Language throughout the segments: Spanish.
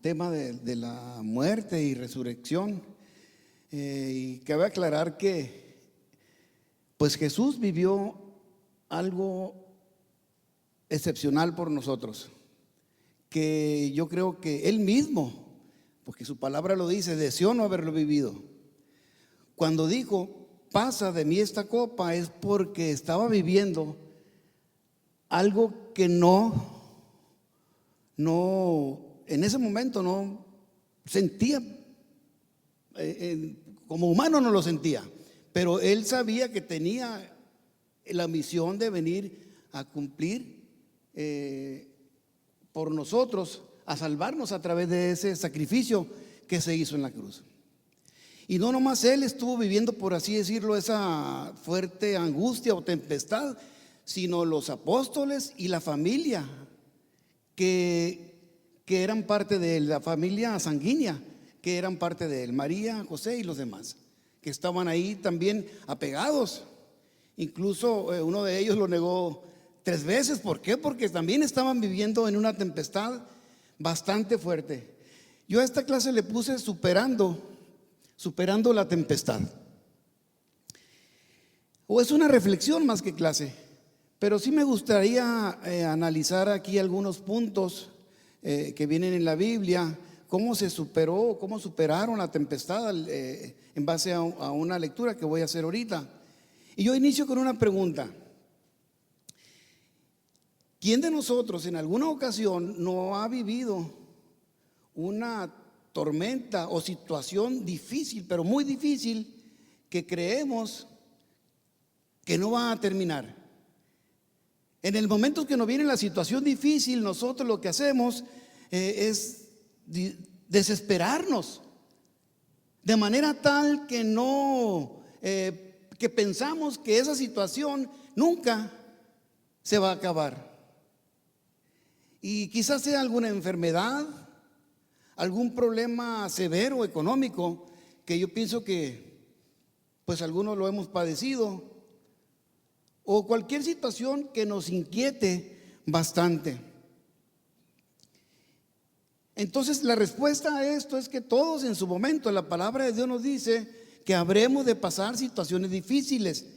tema de la muerte y resurrección. Y cabe aclarar que pues Jesús vivió algo excepcional por nosotros, que yo creo que Él mismo, porque su palabra lo dice, deseó no haberlo vivido. Cuando dijo, pasa de mí esta copa, es porque estaba viviendo algo que no en ese momento no sentía, como humano no lo sentía, pero Él sabía que tenía la misión de venir a cumplir por nosotros, a salvarnos a través de ese sacrificio que se hizo en la cruz. Y no nomás Él estuvo viviendo, por así decirlo, esa fuerte angustia o tempestad, sino los apóstoles y la familia que eran parte de él, la familia sanguínea que eran parte de él, María, José y los demás, que estaban ahí también apegados. Incluso uno de ellos lo negó 3 veces. ¿Por qué? Porque también estaban viviendo en una tempestad bastante fuerte. Yo a esta clase le puse superando la tempestad. O es una reflexión más que clase, pero sí me gustaría analizar aquí algunos puntos que vienen en la Biblia, cómo se superó, cómo superaron la tempestad en base a una lectura que voy a hacer ahorita. Y yo inicio con una pregunta: ¿quién de nosotros en alguna ocasión no ha vivido una tormenta o situación difícil, pero muy difícil, que creemos que no va a terminar? En el momento que nos viene la situación difícil, nosotros lo que hacemos es desesperarnos, de manera tal que que pensamos que esa situación nunca se va a acabar. Y quizás sea alguna enfermedad, algún problema severo económico, que yo pienso que pues algunos lo hemos padecido, o cualquier situación que nos inquiete bastante. Entonces la respuesta a esto es que todos en su momento, la palabra de Dios nos dice que habremos de pasar situaciones difíciles,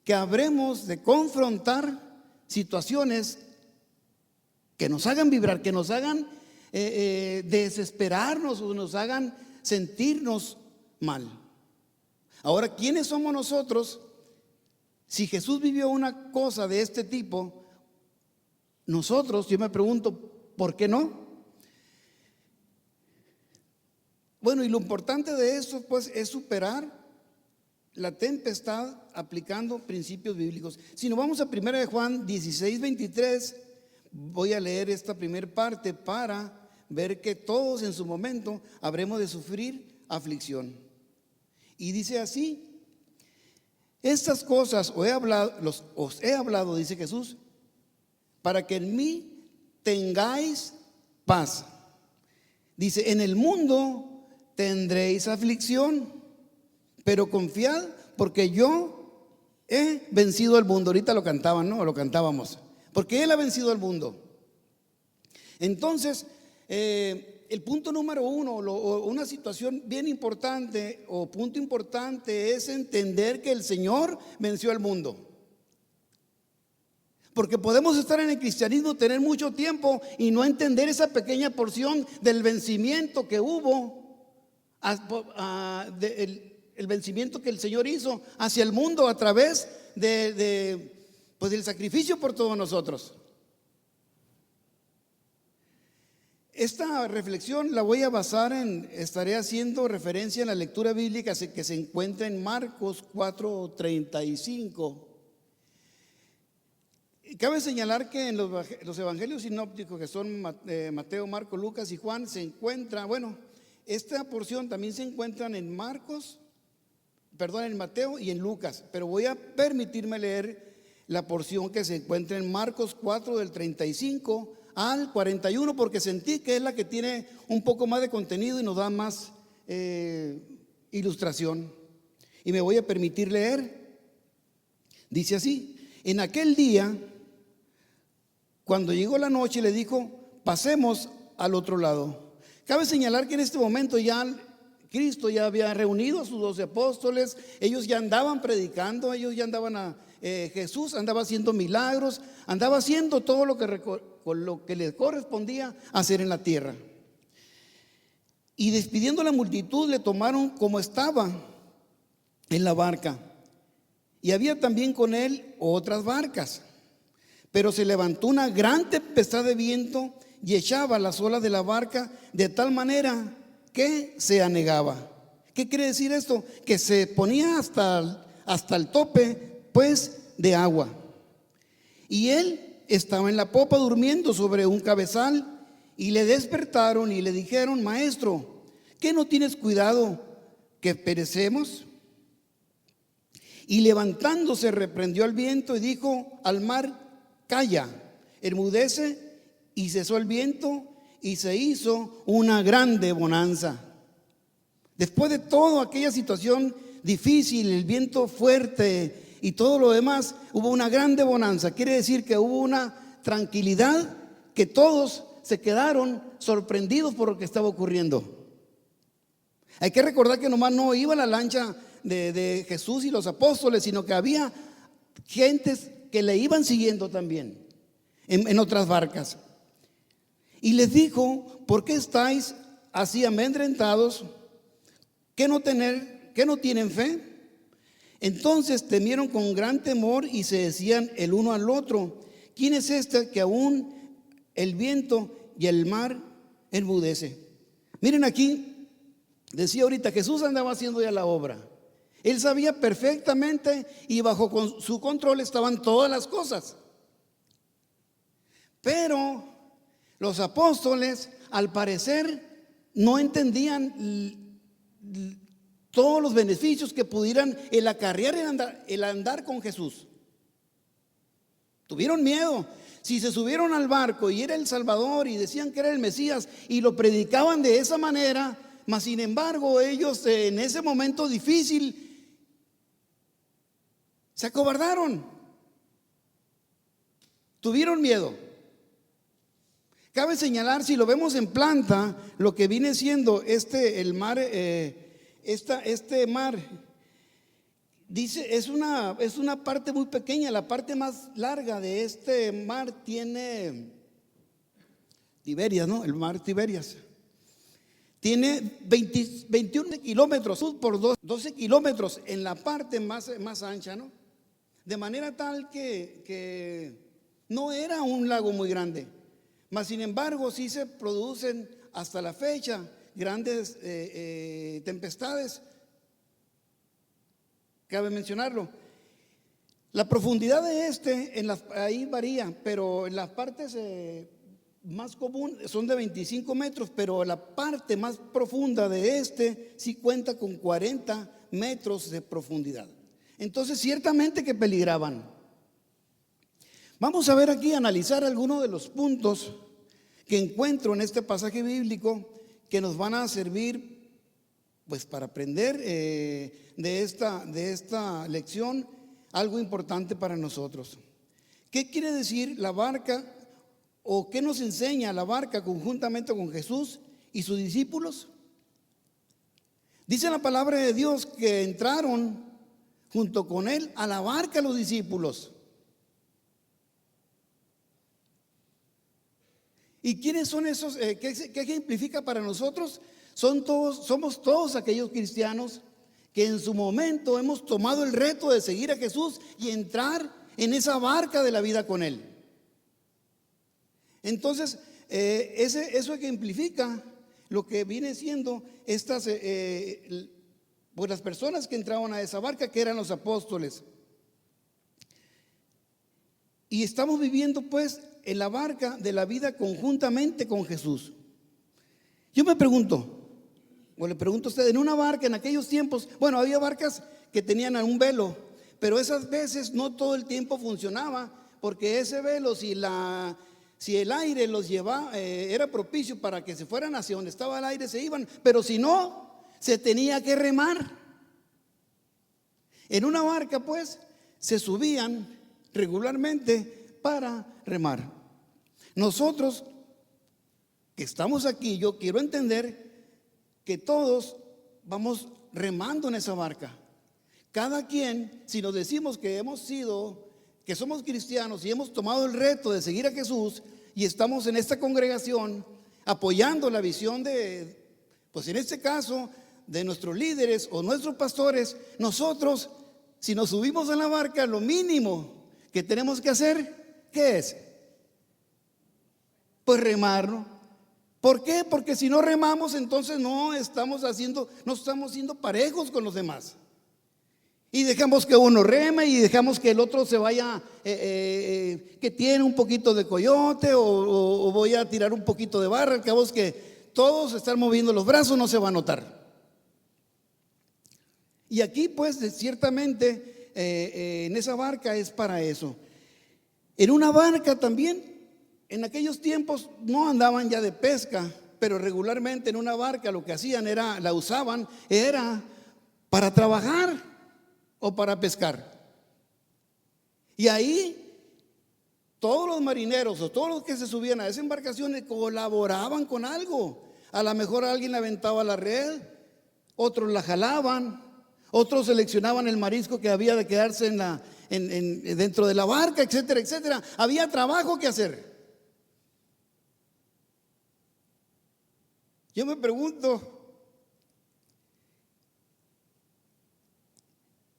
que habremos de confrontar situaciones que nos hagan vibrar, que nos hagan desesperarnos o nos hagan sentirnos mal. Ahora, ¿quiénes somos nosotros? Si Jesús vivió una cosa de este tipo, nosotros, yo me pregunto, ¿por qué no? Bueno, y lo importante de esto pues es superar la tempestad aplicando principios bíblicos. Si nos vamos a 1 de Juan 16:23, voy a leer esta primera parte para ver que todos en su momento habremos de sufrir aflicción. Y dice así: estas cosas os he hablado, dice Jesús, para que en mí tengáis paz. Dice, en el mundo tendréis aflicción, pero confiad, porque yo he vencido al mundo. Ahorita lo cantaban, ¿no? Lo cantábamos. Porque Él ha vencido al mundo. Entonces, el punto número 1, una situación bien importante o punto importante, es entender que el Señor venció al mundo. Porque podemos estar en el cristianismo, tener mucho tiempo y no entender esa pequeña porción del vencimiento que hubo, el vencimiento que el Señor hizo hacia el mundo a través pues del sacrificio por todos nosotros. Esta reflexión la voy a basar estaré haciendo referencia en la lectura bíblica que se encuentra en Marcos 4:35. Cabe señalar que en los evangelios sinópticos, que son Mateo, Marcos, Lucas y Juan, se encuentra, bueno, esta porción también se encuentran en Mateo y en Lucas, pero voy a permitirme leer la porción que se encuentra en Marcos 4 del 35 al 41, porque sentí que es la que tiene un poco más de contenido y nos da más ilustración. Y me voy a permitir leer. Dice así: en aquel día, cuando llegó la noche, le dijo, pasemos al otro lado. Cabe señalar que en este momento ya Cristo ya había reunido a sus 12 apóstoles, ellos ya andaban predicando, ellos ya andaban Jesús andaba haciendo milagros, andaba haciendo todo lo que le correspondía hacer en la tierra. Y despidiendo a la multitud, le tomaron como estaba en la barca. Y había también con él otras barcas. Pero se levantó una gran tempestad de viento y echaba las olas de la barca de tal manera que se anegaba. ¿Qué quiere decir esto? Que se ponía hasta el tope, pues, de agua. Y él estaba en la popa durmiendo sobre un cabezal, y le despertaron y le dijeron: Maestro, ¿qué no tienes cuidado que perecemos? Y levantándose reprendió al viento y dijo al mar: Calla, enmudece. Y cesó el viento y se hizo una grande bonanza. Después de toda aquella situación difícil, el viento fuerte y todo lo demás, hubo una grande bonanza. Quiere decir que hubo una tranquilidad, que todos se quedaron sorprendidos por lo que estaba ocurriendo. Hay que recordar que nomás no iba la lancha de Jesús y los apóstoles, sino que había gentes que le iban siguiendo también en otras barcas. Y les dijo: ¿por qué estáis así amedrentados? ¿Qué no tienen fe? Entonces temieron con gran temor y se decían el uno al otro: ¿quién es este que aún el viento y el mar enmudece? Miren aquí, decía ahorita, Jesús andaba haciendo ya la obra. Él sabía perfectamente y bajo su control estaban todas las cosas. Pero los apóstoles, al parecer, no entendían todos los beneficios que pudieran el acarrear el andar con Jesús. Tuvieron miedo. Si se subieron al barco y era el Salvador y decían que era el Mesías y lo predicaban de esa manera, mas sin embargo ellos en ese momento difícil se acobardaron. Tuvieron miedo. Cabe señalar, si lo vemos en planta, lo que viene siendo el mar, este mar, dice, es una parte muy pequeña. La parte más larga de este mar tiene Tiberias, ¿no? El mar Tiberias. Tiene 21 kilómetros por 12 kilómetros en la parte más ancha, ¿no? De manera tal que no era un lago muy grande. Mas sin embargo sí se producen hasta la fecha grandes tempestades. Cabe mencionarlo. La profundidad de ahí varía, pero en las partes más comunes son de 25 metros, pero la parte más profunda de sí cuenta con 40 metros de profundidad. Entonces ciertamente que peligraban. Vamos a ver aquí, analizar algunos de los puntos que encuentro en este pasaje bíblico que nos van a servir pues para aprender de esta lección algo importante para nosotros. ¿Qué quiere decir la barca o qué nos enseña la barca conjuntamente con Jesús y sus discípulos? Dice la palabra de Dios que entraron junto con él a la barca los discípulos. ¿Y quiénes son esos? ¿Qué ejemplifica para nosotros? Somos todos aquellos cristianos que en su momento hemos tomado el reto de seguir a Jesús y entrar en esa barca de la vida con Él. Entonces, eso ejemplifica lo que viene siendo pues las personas que entraban a esa barca, que eran los apóstoles. Y estamos viviendo pues en la barca de la vida conjuntamente con Jesús. Yo me pregunto, o le pregunto a usted, en una barca en aquellos tiempos, bueno, había barcas que tenían un velo, pero esas veces no todo el tiempo funcionaba, porque ese velo, si el aire los llevaba, era propicio para que se fueran hacia donde estaba el aire, se iban, pero si no, se tenía que remar. En una barca pues se subían regularmente para remar. Nosotros que estamos aquí, yo quiero entender que todos vamos remando en esa barca. Cada quien, si nos decimos que que somos cristianos y hemos tomado el reto de seguir a Jesús y estamos en esta congregación apoyando la visión pues en este caso, de nuestros líderes o nuestros pastores, nosotros, si nos subimos a la barca, lo mínimo que tenemos que hacer, ¿qué es? Pues remarlo. ¿Por qué? Porque si no remamos, entonces no estamos siendo parejos con los demás. Y dejamos que uno reme y dejamos que el otro se vaya, que tiene un poquito de coyote o voy a tirar un poquito de barra. Al cabo es que todos están moviendo los brazos, no se va a notar. Y aquí pues ciertamente en esa barca es para eso. En una barca también, en aquellos tiempos no andaban ya de pesca, pero regularmente en una barca lo que hacían la usaban para trabajar o para pescar. Y ahí todos los marineros o todos los que se subían a esa embarcación colaboraban con algo. A lo mejor alguien aventaba la red, otros la jalaban, otros seleccionaban el marisco que había de quedarse dentro de la barca, etcétera, etcétera. Había trabajo que hacer. Yo me pregunto,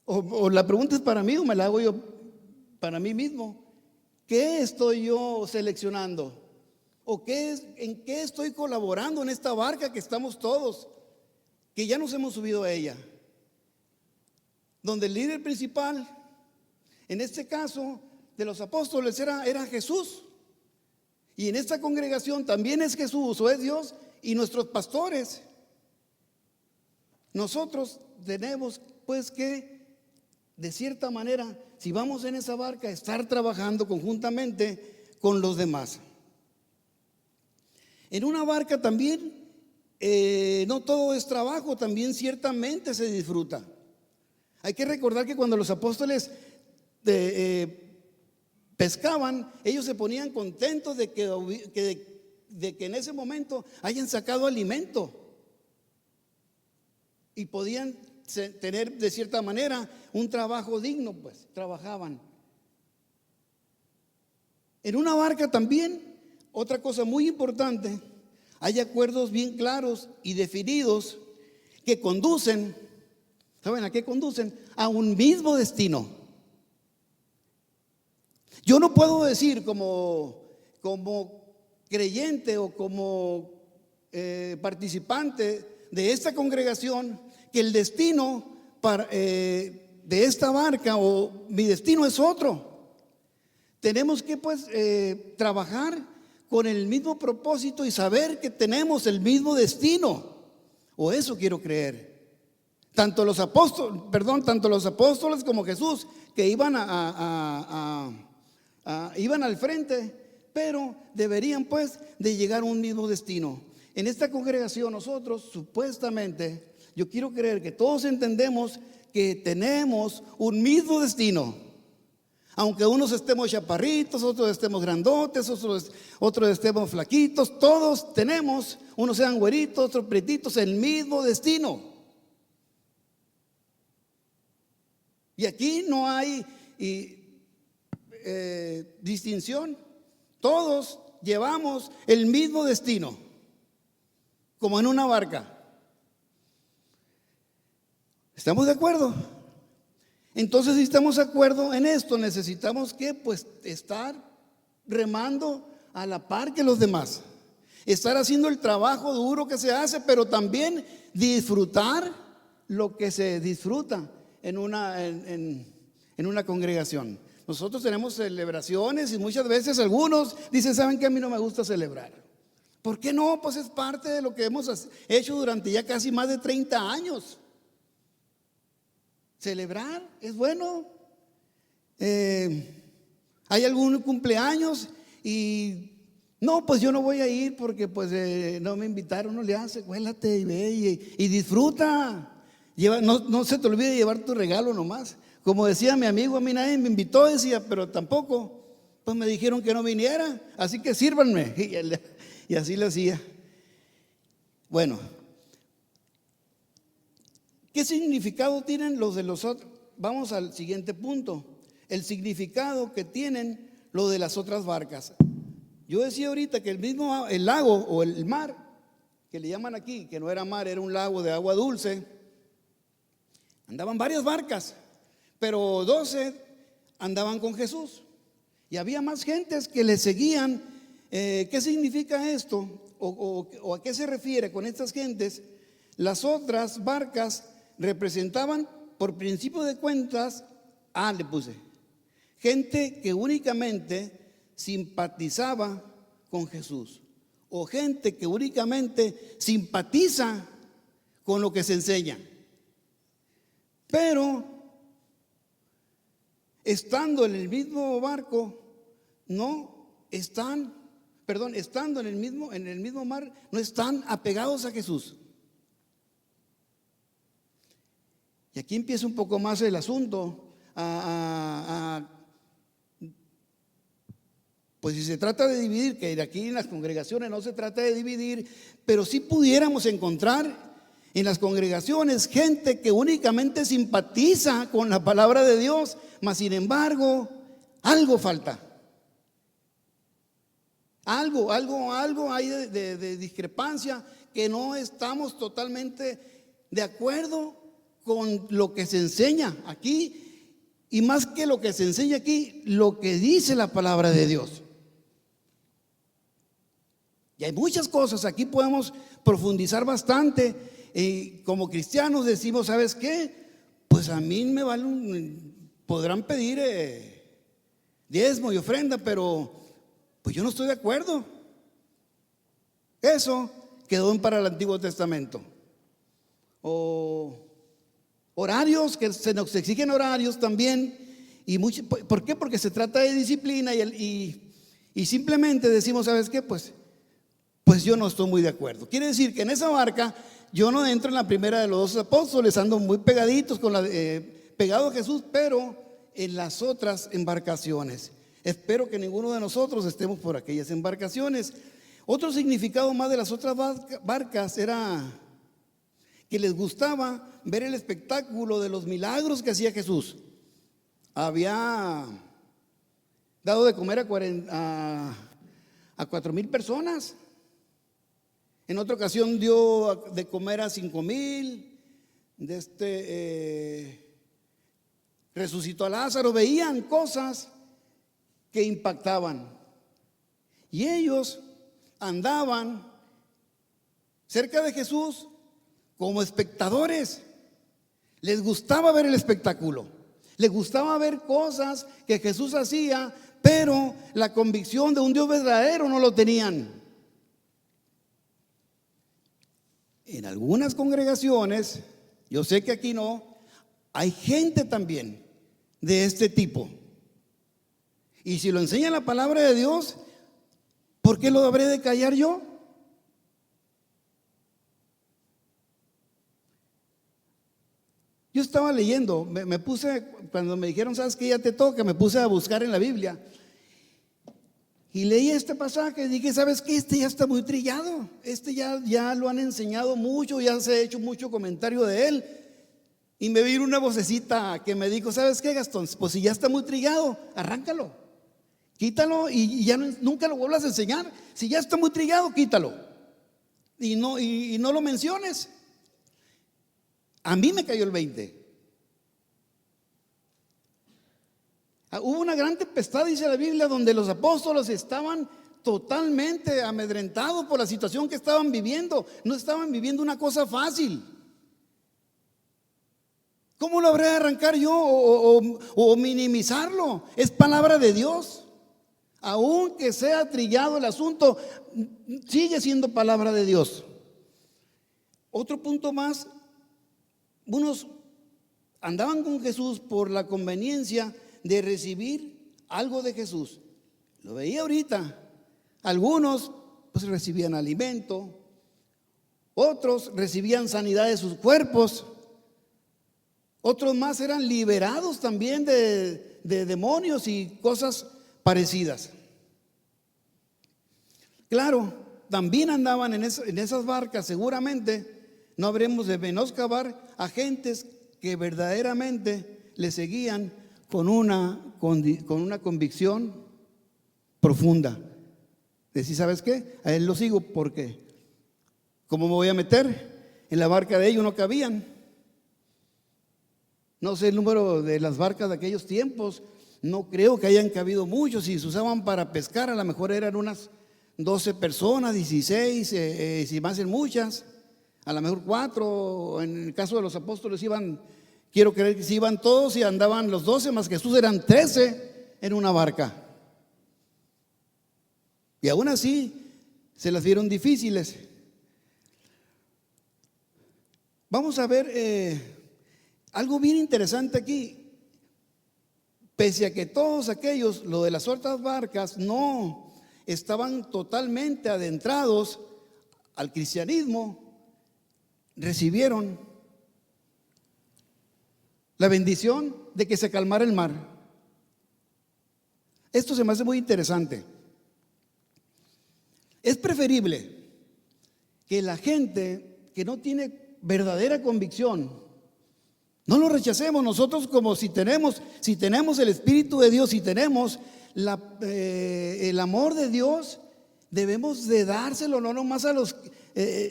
o la pregunta es para mí o me la hago yo para mí mismo. ¿Qué estoy yo seleccionando? ¿O en qué estoy colaborando en esta barca que estamos todos, que ya nos hemos subido a ella? Donde el líder principal, en este caso de los apóstoles, era Jesús. Y en esta congregación también es Jesús o es Dios y nuestros pastores. Nosotros tenemos pues que, de cierta manera, si vamos en esa barca, estar trabajando conjuntamente con los demás. En una barca también no todo es trabajo, también ciertamente se disfruta. Hay que recordar que cuando los apóstoles pescaban, ellos se ponían contentos de que en ese momento hayan sacado alimento y podían tener de cierta manera un trabajo digno, pues trabajaban. En una barca también, otra cosa muy importante, hay acuerdos bien claros y definidos que conducen, ¿saben a qué conducen? A un mismo destino. Yo no puedo decir como creyente o como participante de esta congregación que el destino de esta barca o mi destino es otro. Tenemos que pues trabajar con el mismo propósito y saber que tenemos el mismo destino, o eso quiero creer. Tanto los apóstoles como Jesús, que iban iban al frente, pero deberían pues de llegar a un mismo destino. En esta congregación nosotros supuestamente, yo quiero creer que todos entendemos que tenemos un mismo destino. Aunque unos estemos chaparritos, otros estemos grandotes, otros estemos flaquitos, todos tenemos, unos sean güeritos, otros pretitos, el mismo destino. Y aquí no hay distinción. Todos llevamos el mismo destino, como en una barca. ¿Estamos de acuerdo? Entonces, si estamos de acuerdo en esto, necesitamos que pues estar remando a la par que los demás, estar haciendo el trabajo duro que se hace, pero también disfrutar lo que se disfruta en una congregación. Nosotros tenemos celebraciones y muchas veces algunos dicen, ¿saben qué? A mí no me gusta celebrar. ¿Por qué no? Pues es parte de lo que hemos hecho durante ya casi más de 30 años. Celebrar es bueno. Hay algún cumpleaños y no, pues yo no voy a ir porque pues no me invitaron. No le hace, cuélate y ve y disfruta. No se te olvide llevar tu regalo nomás. Como decía mi amigo, a mí nadie me invitó, decía, pero tampoco, pues me dijeron que no viniera, así que sírvanme. Y así lo hacía. Bueno, ¿qué significado tienen los de los otros? Vamos al siguiente punto. El significado que tienen lo de las otras barcas. Yo decía ahorita que el lago o el mar, que le llaman aquí, que no era mar, era un lago de agua dulce, andaban varias barcas, pero 12 andaban con Jesús. Y había más gentes que le seguían. ¿Qué significa esto? ¿O a qué se refiere con estas gentes? Las otras barcas representaban, por principio de cuentas, le puse, gente que únicamente simpatizaba con Jesús, o gente que únicamente simpatiza con lo que se enseña. Pero estando en el mismo barco, estando en el mismo mar, no están apegados a Jesús. Y aquí empieza un poco más el asunto. Pues si se trata de dividir, que aquí en las congregaciones no se trata de dividir, pero sí pudiéramos encontrar en las congregaciones gente que únicamente simpatiza con la palabra de Dios, mas sin embargo, algo falta. Algo hay de discrepancia, que no estamos totalmente de acuerdo con lo que se enseña aquí, y más que lo que se enseña aquí, lo que dice la palabra de Dios. Y hay muchas cosas, aquí podemos profundizar bastante. Como cristianos decimos, ¿sabes qué? Pues a mí me podrán pedir diezmo y ofrenda, pero pues yo no estoy de acuerdo. Eso quedó para el Antiguo Testamento. O horarios, que se nos exigen horarios también. ¿Por qué? Porque se trata de disciplina y simplemente decimos, ¿sabes qué? Pues yo no estoy muy de acuerdo. Quiere decir que en esa barca yo no entro en la primera de los 12 apóstoles, ando muy pegaditos pegado a Jesús, pero en las otras embarcaciones. Espero que ninguno de nosotros estemos por aquellas embarcaciones. Otro significado más de las otras barcas era que les gustaba ver el espectáculo de los milagros que hacía Jesús. Había dado de comer a 4,000 personas. En otra ocasión dio de comer a 5,000. Resucitó a Lázaro. Veían cosas que impactaban. Y ellos andaban cerca de Jesús como espectadores. Les gustaba ver el espectáculo. Les gustaba ver cosas que Jesús hacía, pero la convicción de un Dios verdadero no lo tenían. En algunas congregaciones, yo sé que aquí no, hay gente también de este tipo. Y si lo enseña la palabra de Dios, ¿por qué lo habré de callar yo? Yo estaba leyendo, me puse, cuando me dijeron, ¿sabes qué? Ya te toca, me puse a buscar en la Biblia. Y leí este pasaje y dije, ¿sabes qué? Este ya está muy trillado. Ya lo han enseñado mucho, ya se ha hecho mucho comentario de él. Y me vino una vocecita que me dijo, ¿sabes qué, Gastón? Pues si ya está muy trillado, arráncalo, quítalo y ya nunca lo vuelvas a enseñar. Si ya está muy trillado, quítalo. Y no lo menciones. A mí me cayó el 20. Hubo una gran tempestad, dice la Biblia, donde los apóstoles estaban totalmente amedrentados por la situación que estaban viviendo. No estaban viviendo una cosa fácil. ¿Cómo lo habré de arrancar yo o minimizarlo? Es palabra de Dios. Aunque sea trillado el asunto, sigue siendo palabra de Dios. Otro punto más, unos andaban con Jesús por la conveniencia de recibir algo de Jesús. Lo veía ahorita. Algunos pues recibían alimento, otros recibían sanidad de sus cuerpos, otros más eran liberados también de demonios y cosas parecidas. Claro, también andaban en esas barcas, seguramente no habremos de menoscabar a gentes que verdaderamente le seguían con una convicción profunda. Decir, ¿sabes qué? A él lo sigo porque ¿cómo me voy a meter? En la barca de ellos no cabían. No sé el número de las barcas de aquellos tiempos, no creo que hayan cabido muchos. Si se usaban para pescar, a lo mejor eran unas 12 personas, 16, si más en muchas, a lo mejor 4. En el caso de los apóstoles iban, quiero creer que si iban todos y andaban los 12 más Jesús, eran 13 en una barca. Y aún así se las vieron difíciles. Vamos a ver algo bien interesante aquí. Pese a que todos aquellos, lo de las otras barcas, no estaban totalmente adentrados al cristianismo, recibieron la bendición de que se calmara el mar. Esto se me hace muy interesante. Es preferible que la gente que no tiene verdadera convicción, no lo rechacemos. Nosotros, como si tenemos el Espíritu de Dios, si tenemos el amor de Dios, debemos de dárselo, no nomás a los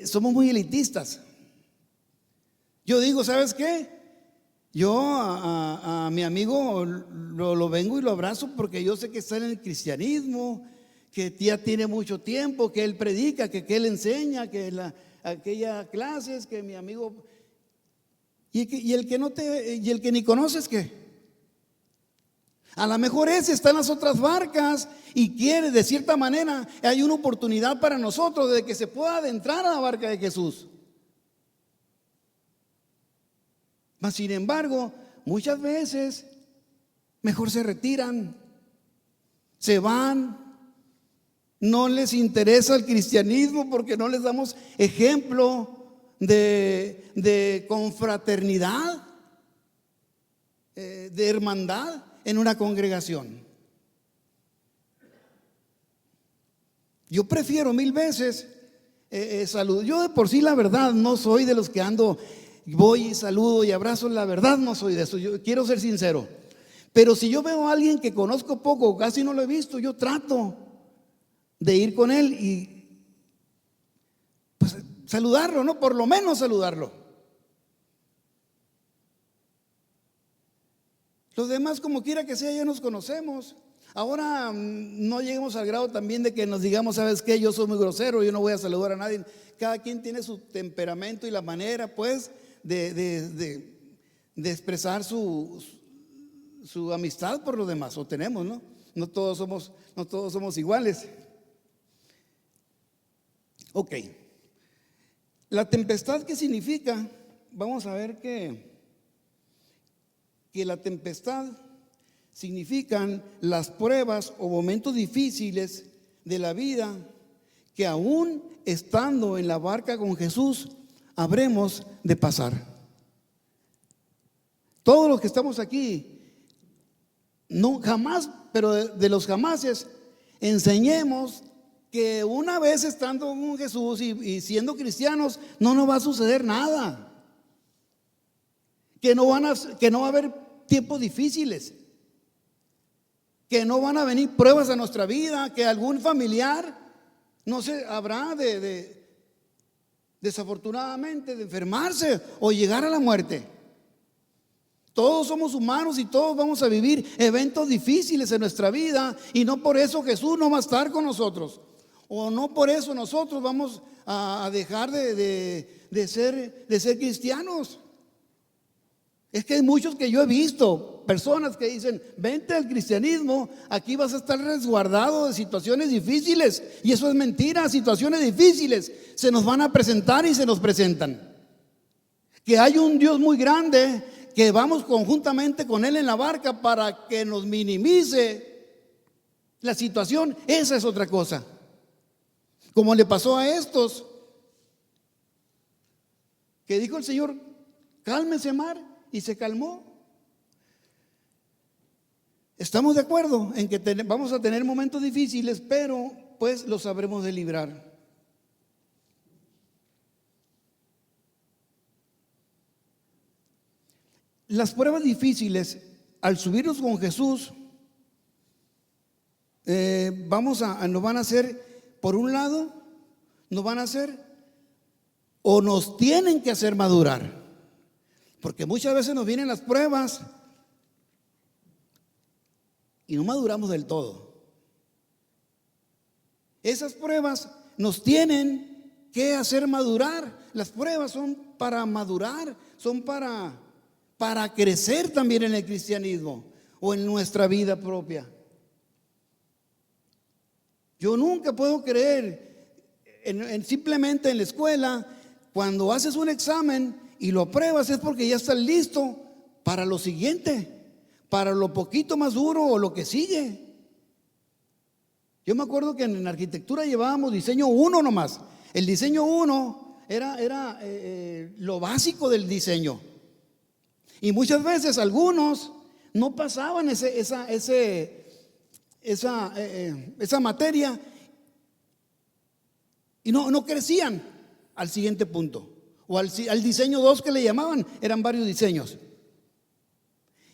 somos muy elitistas. Yo digo, ¿sabes qué? Yo a mi amigo lo vengo y lo abrazo porque yo sé que está en el cristianismo, que ya tiene mucho tiempo, que él predica, que él enseña, que aquella clases, que mi amigo. Y el que ni conoces, ¿qué? A lo mejor ese está en las otras barcas y quiere, de cierta manera, hay una oportunidad para nosotros de que se pueda adentrar a la barca de Jesús. Mas sin embargo, muchas veces mejor se retiran, se van, no les interesa el cristianismo porque no les damos ejemplo de confraternidad, de hermandad en una congregación. Yo prefiero 1000 veces salud. Yo de por sí, la verdad, no soy de los que voy y saludo y abrazo. La verdad, no soy de eso. Yo quiero ser sincero. Pero si yo veo a alguien que conozco poco, casi no lo he visto, yo trato de ir con él y pues saludarlo, ¿no? Por lo menos saludarlo. Los demás, como quiera que sea, ya nos conocemos. Ahora no lleguemos al grado también de que nos digamos, ¿sabes qué? Yo soy muy grosero, yo no voy a saludar a nadie. Cada quien tiene su temperamento y la manera, pues, de expresar su amistad por los demás. O tenemos, ¿no? No todos somos iguales. Ok. La tempestad, ¿qué significa? Vamos a ver que la tempestad significan las pruebas o momentos difíciles de la vida que aún estando en la barca con Jesús habremos de pasar. Todos los que estamos aquí, no jamás, pero de los jamases, enseñemos que una vez estando con Jesús y siendo cristianos, no nos va a suceder nada. Que no va a haber tiempos difíciles, que no van a venir pruebas a nuestra vida, que algún familiar no se habrá desafortunadamente de enfermarse o llegar a la muerte. Todos somos humanos y todos vamos a vivir eventos difíciles en nuestra vida, y no por eso Jesús no va a estar con nosotros, o no por eso nosotros vamos a dejar de ser cristianos. Es que hay muchos que yo he visto, personas que dicen, vente al cristianismo, aquí vas a estar resguardado de situaciones difíciles. Y eso es mentira. Situaciones difíciles se nos van a presentar y se nos presentan. Que hay un Dios muy grande, que vamos conjuntamente con Él en la barca para que nos minimice la situación. Esa es otra cosa. Como le pasó a estos, que dijo el Señor, cálmese mar. Y se calmó. Estamos de acuerdo en que vamos a tener momentos difíciles, pero pues los sabremos de librar. Las pruebas difíciles, al subirnos con Jesús, nos van a hacer, por un lado, nos van a hacer o nos tienen que hacer madurar. Porque muchas veces nos vienen las pruebas y no maduramos del todo. Esas pruebas nos tienen que hacer madurar. Las pruebas son para madurar, son para crecer también en el cristianismo o en nuestra vida propia. Yo nunca puedo creer simplemente en la escuela, cuando haces un examen y lo apruebas, es porque ya estás listo para lo siguiente, para lo poquito más duro o lo que sigue. Yo me acuerdo que en arquitectura llevábamos diseño 1 nomás. El diseño 1 era lo básico del diseño. Y muchas veces algunos no pasaban esa materia y no crecían al siguiente punto. O al diseño 2 que le llamaban, eran varios diseños.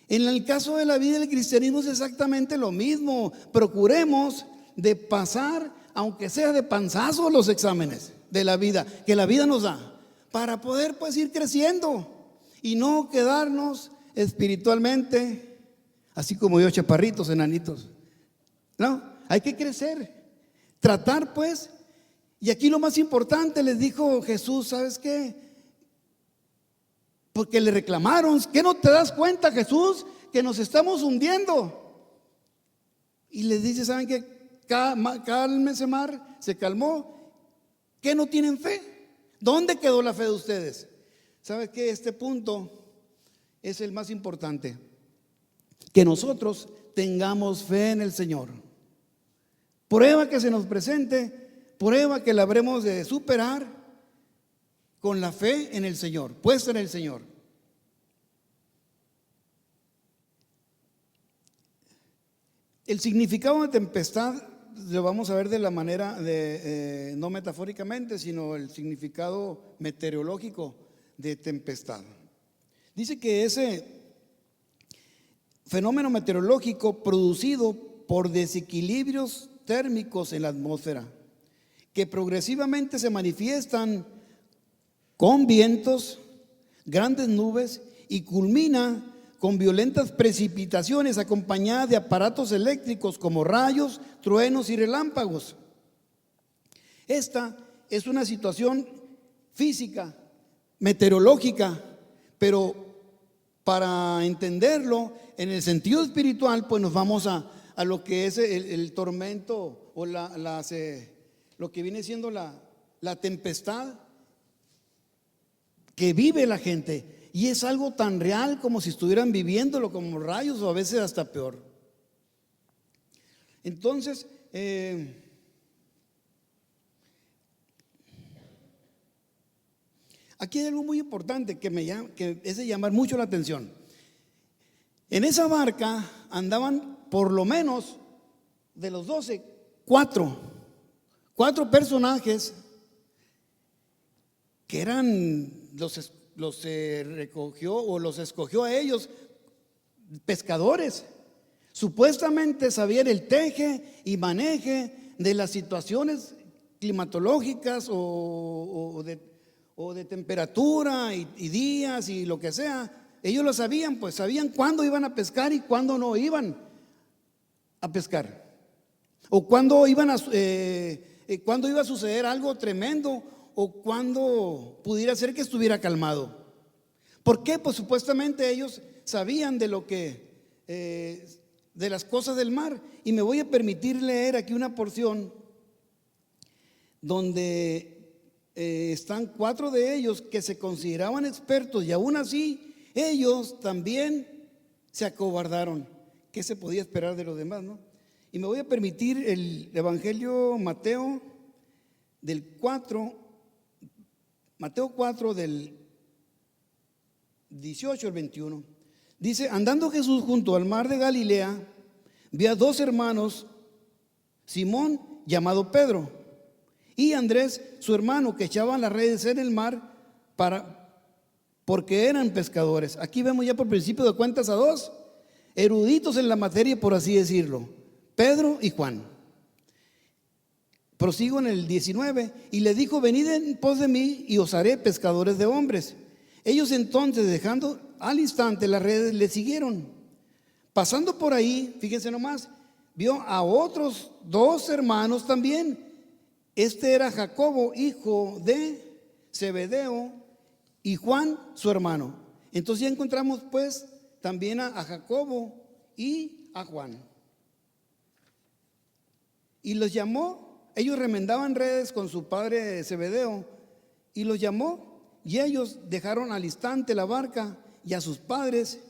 En el caso de la vida del cristianismo es exactamente lo mismo. Procuremos de pasar, aunque sea de panzazo, los exámenes de la vida, que la vida nos da, para poder pues ir creciendo y no quedarnos espiritualmente así como yo, chaparritos, enanitos. No, hay que crecer, tratar pues. Y aquí lo más importante, les dijo Jesús, ¿sabes qué? Porque le reclamaron, ¿qué no te das cuenta, Jesús, que nos estamos hundiendo? Y les dice, ¿saben qué? Cálmese, mar. Se calmó. ¿Qué no tienen fe? ¿Dónde quedó la fe de ustedes? ¿Sabes qué? Este punto es el más importante. Que nosotros tengamos fe en el Señor. Prueba que se nos presente, prueba que la habremos de superar con la fe en el Señor, puesta en el Señor. El significado de tempestad lo vamos a ver de la manera no metafóricamente, sino el significado meteorológico de tempestad. Dice que ese fenómeno meteorológico producido por desequilibrios térmicos en la atmósfera, que progresivamente se manifiestan con vientos, grandes nubes y culmina con violentas precipitaciones acompañadas de aparatos eléctricos como rayos, truenos y relámpagos. Esta es una situación física, meteorológica, pero para entenderlo en el sentido espiritual, pues nos vamos a lo que es el tormento o lo que viene siendo la tempestad que vive la gente. Y es algo tan real como si estuvieran viviéndolo como rayos, o a veces hasta peor. Entonces, aquí hay algo muy importante que es de llamar mucho la atención. En esa barca andaban por lo menos de los 12, cuatro personajes que eran los recogió o los escogió a ellos, pescadores. Supuestamente sabían el teje y maneje de las situaciones climatológicas o de temperatura y días y lo que sea. Ellos lo sabían, pues sabían cuándo iban a pescar y cuándo no iban a pescar, o cuándo cuándo iba a suceder algo tremendo, o cuando pudiera ser que estuviera calmado. ¿Por qué? Pues supuestamente ellos sabían de las cosas del mar. Y me voy a permitir leer aquí una porción donde están 4 de ellos que se consideraban expertos, y aún así ellos también se acobardaron. ¿Qué se podía esperar de los demás, no? Y me voy a permitir el Evangelio Mateo 4 del 18 al 21. Dice: andando Jesús junto al mar de Galilea, vio a 2 hermanos, Simón, llamado Pedro, y Andrés, su hermano, que echaban las redes en el mar porque eran pescadores. Aquí vemos ya por principio de cuentas a dos eruditos en la materia, por así decirlo, Pedro y Juan. Prosigo en el 19, y le dijo: venid en pos de mí y os haré pescadores de hombres. Ellos entonces, dejando al instante las redes, le siguieron. Pasando por ahí, fíjense nomás, vio a otros dos hermanos también. Este era Jacobo, hijo de Zebedeo, y Juan, su hermano. Entonces ya encontramos pues también a Jacobo y a Juan. Y los llamó. Ellos remendaban redes con su padre Zebedeo, y los llamó, y ellos dejaron al instante la barca y a sus padres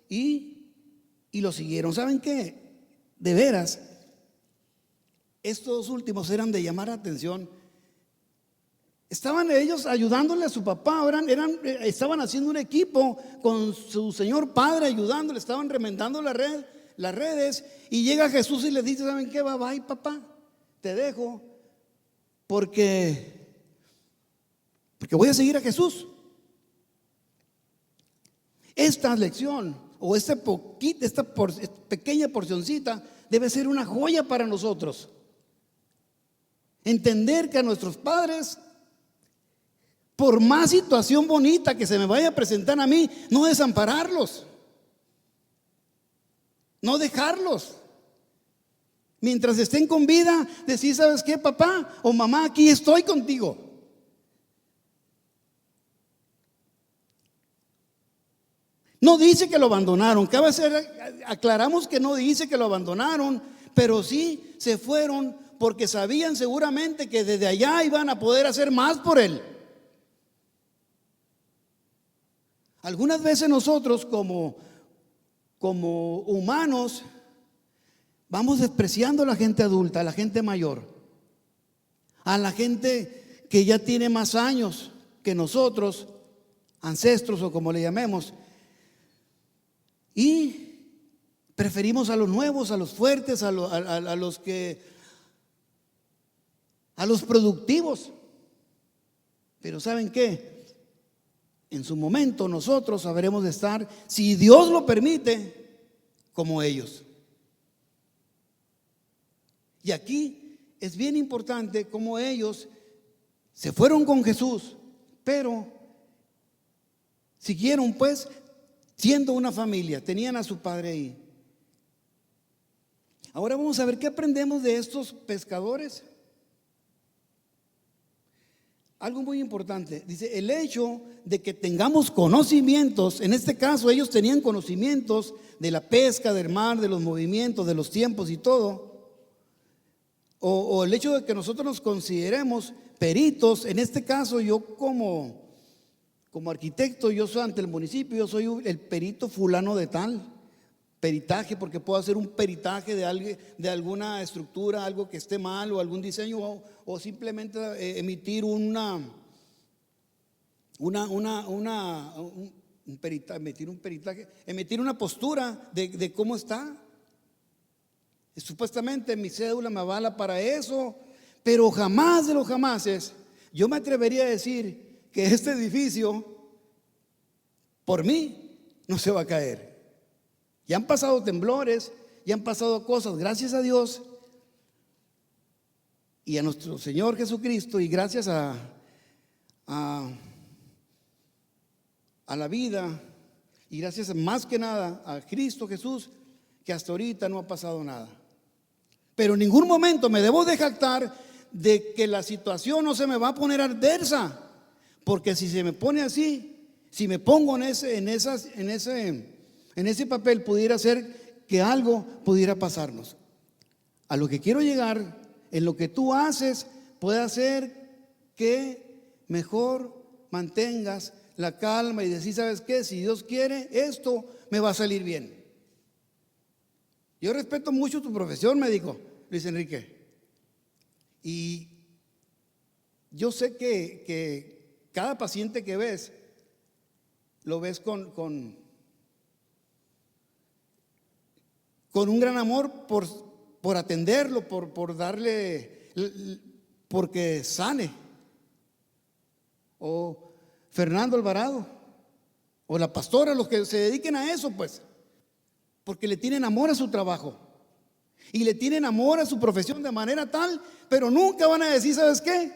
y lo siguieron. ¿Saben qué? De veras, estos últimos eran de llamar la atención. Estaban ellos ayudándole a su papá, estaban haciendo un equipo con su señor padre, ayudándole, estaban remendando las redes, y llega Jesús y les dice: ¿saben qué? Bye, papá, te dejo, porque voy a seguir a Jesús. Esta lección o esta pequeña porcioncita debe ser una joya para nosotros. Entender que a nuestros padres, por más situación bonita que se me vaya a presentar a mí, no desampararlos, no dejarlos. Mientras estén con vida, decir: ¿sabes qué, papá o mamá? Aquí estoy contigo. No dice que lo abandonaron. Cabe aclaramos que no dice que lo abandonaron, pero sí se fueron porque sabían seguramente que desde allá iban a poder hacer más por él. Algunas veces nosotros como humanos vamos despreciando a la gente adulta, a la gente mayor, a la gente que ya tiene más años que nosotros, ancestros o como le llamemos, y preferimos a los nuevos, a los fuertes, a los productivos. Pero ¿saben qué? En su momento nosotros sabremos de estar, si Dios lo permite, como ellos. Y aquí es bien importante cómo ellos se fueron con Jesús, pero siguieron pues siendo una familia, tenían a su padre ahí. Ahora vamos a ver qué aprendemos de estos pescadores. Algo muy importante, dice: el hecho de que tengamos conocimientos, en este caso ellos tenían conocimientos de la pesca, del mar, de los movimientos, de los tiempos y todo, o el hecho de que nosotros nos consideremos peritos. En este caso yo como arquitecto, yo soy ante el municipio, yo soy el perito fulano de tal, peritaje, porque puedo hacer un peritaje de alguna estructura, algo que esté mal, o algún diseño, o simplemente emitir un peritaje, emitir una postura de cómo está. Supuestamente mi cédula me avala para eso, pero jamás de los jamases yo me atrevería a decir que este edificio, por mí, no se va a caer. Ya han pasado temblores, ya han pasado cosas, gracias a Dios y a nuestro Señor Jesucristo, y gracias a la vida, y gracias más que nada a Cristo Jesús, que hasta ahorita no ha pasado nada. Pero en ningún momento me debo de jactar de que la situación no se me va a poner adversa, porque si se me pone así, si me pongo en ese papel, pudiera ser que algo pudiera pasarnos. A lo que quiero llegar, en lo que tú haces, puede hacer que mejor mantengas la calma y decir: ¿sabes qué? Si Dios quiere, esto me va a salir bien. Yo respeto mucho tu profesión, me dijo Luis Enrique, y yo sé que cada paciente que ves, lo ves con un gran amor por atenderlo, por darle, porque sane. O Fernando Alvarado, o la pastora, los que se dediquen a eso, pues, porque le tienen amor a su trabajo y le tienen amor a su profesión de manera tal, pero nunca van a decir, ¿sabes qué?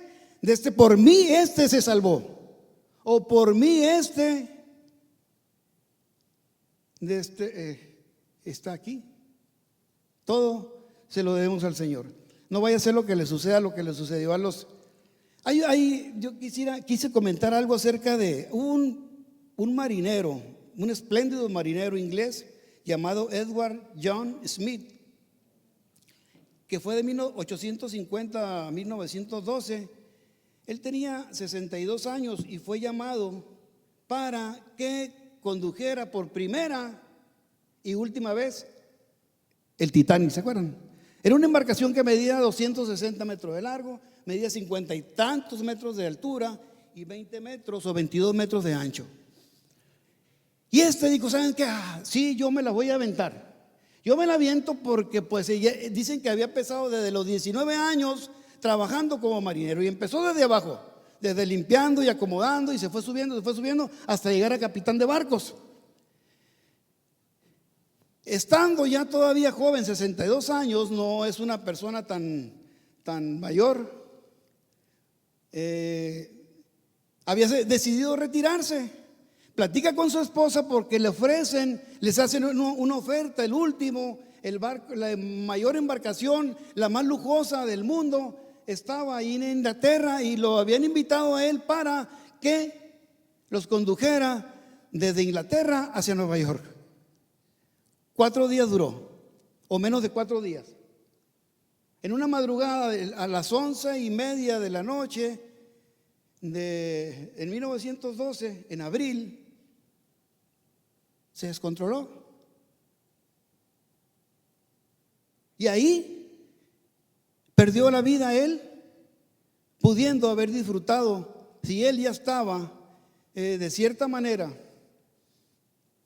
Por mí se salvó, o por mí está aquí. Todo se lo debemos al Señor. No vaya a ser lo que le sucedió a los. Yo quise comentar algo acerca de un marinero, un espléndido marinero inglés llamado Edward John Smith, que fue de 1850 a 1912. Él tenía 62 años y fue llamado para que condujera por primera y última vez el Titanic, ¿se acuerdan? Era una embarcación que medía 260 metros de largo, medía 50 y tantos metros de altura y 20 metros o 22 metros de ancho. Y dijo, ¿saben qué? Sí, yo me la voy a aventar. Yo me la aviento porque pues dicen que había empezado desde los 19 años trabajando como marinero y empezó desde abajo, desde limpiando y acomodando, y se fue subiendo hasta llegar a capitán de barcos. Estando ya todavía joven, 62 años, no es una persona tan mayor, había decidido retirarse. Platica con su esposa porque les hacen una oferta, el último, el barco, la mayor embarcación, la más lujosa del mundo, estaba ahí en Inglaterra y lo habían invitado a él para que los condujera desde Inglaterra hacia Nueva York. 4 días duró, o menos de 4 días. En una madrugada a las 11:30 de la noche en 1912, en abril, se descontroló. Y ahí perdió la vida él, pudiendo haber disfrutado, si él ya estaba de cierta manera,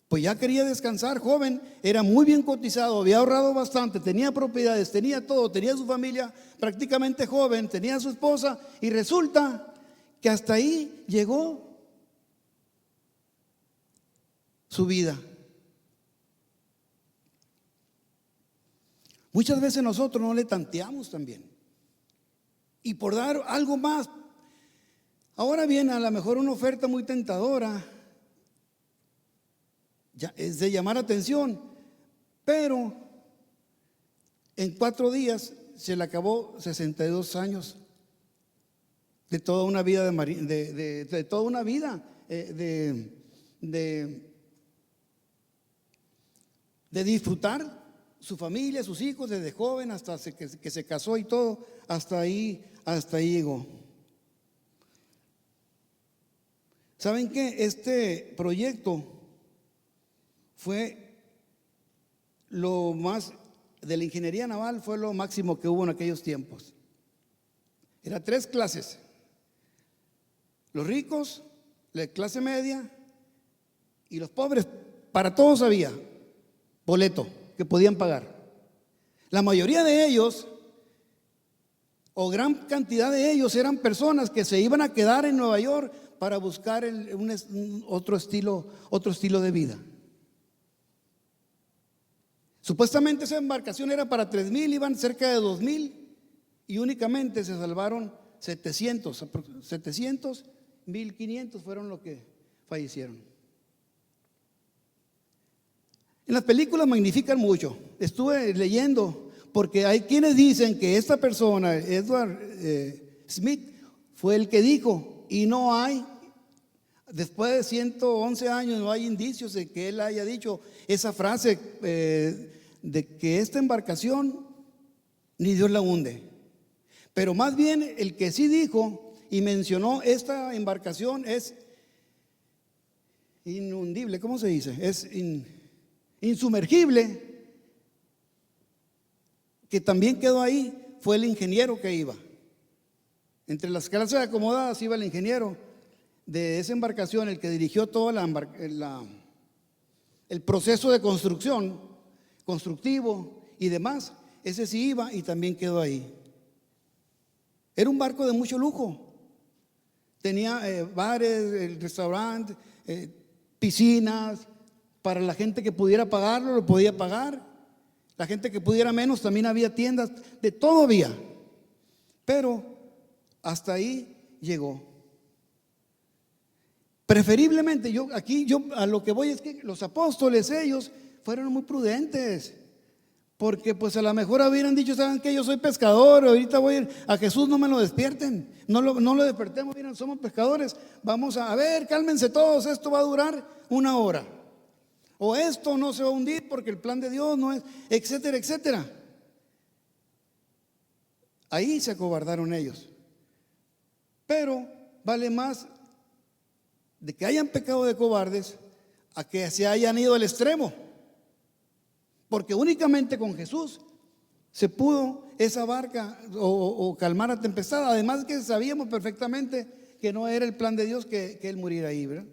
pues ya quería descansar, joven, era muy bien cotizado, había ahorrado bastante, tenía propiedades, tenía todo, tenía su familia prácticamente joven, tenía a su esposa, y resulta que hasta ahí llegó su vida. Muchas veces nosotros no le tanteamos también, y por dar algo más, ahora bien, a lo mejor una oferta muy tentadora, ya es de llamar atención, pero en 4 días se le acabó 62 años de toda una vida de toda una vida de disfrutar su familia, sus hijos, desde joven hasta que se casó y todo, hasta ahí llegó. ¿Saben qué? Este proyecto fue lo más, de la ingeniería naval fue lo máximo que hubo en aquellos tiempos. Era 3 clases: los ricos, la clase media y los pobres. Para todos había boleto que podían pagar. La mayoría de ellos, o gran cantidad de ellos, eran personas que se iban a quedar en Nueva York para buscar otro estilo de vida. Supuestamente esa embarcación era para 3,000, iban cerca de 2,000 y únicamente se salvaron 700, 1,500 fueron los que fallecieron. En las películas magnifican mucho. Estuve leyendo porque hay quienes dicen que esta persona, Edward Smith, fue el que dijo, y no hay, después de 111 años, no hay indicios de que él haya dicho esa frase de que esta embarcación ni Dios la hunde. Pero más bien el que sí dijo y mencionó esta embarcación es inundible, ¿cómo se dice? Es insumergible, que también quedó ahí, fue el ingeniero que iba. Entre las clases acomodadas iba el ingeniero de esa embarcación, el que dirigió todo el proceso de constructivo y demás. Ese sí iba y también quedó ahí. Era un barco de mucho lujo. Tenía bares, el restaurante, piscinas, para la gente que pudiera pagarlo, lo podía pagar. La gente que pudiera menos, también había tiendas, de todo había. Pero hasta ahí llegó. Preferiblemente, yo a lo que voy es que los apóstoles, ellos fueron muy prudentes. Porque pues a lo mejor hubieran dicho, ¿saben qué? Yo soy pescador, ahorita voy a ir a Jesús, no me lo despierten, no lo despertemos, miren, somos pescadores, vamos a ver, cálmense todos, esto va a durar 1 hora. O esto no se va a hundir porque el plan de Dios no es, etcétera, etcétera. Ahí se acobardaron ellos. Pero vale más de que hayan pecado de cobardes a que se hayan ido al extremo. Porque únicamente con Jesús se pudo esa barca o calmar la tempestad. Además que sabíamos perfectamente que no era el plan de Dios que Él muriera ahí, ¿verdad?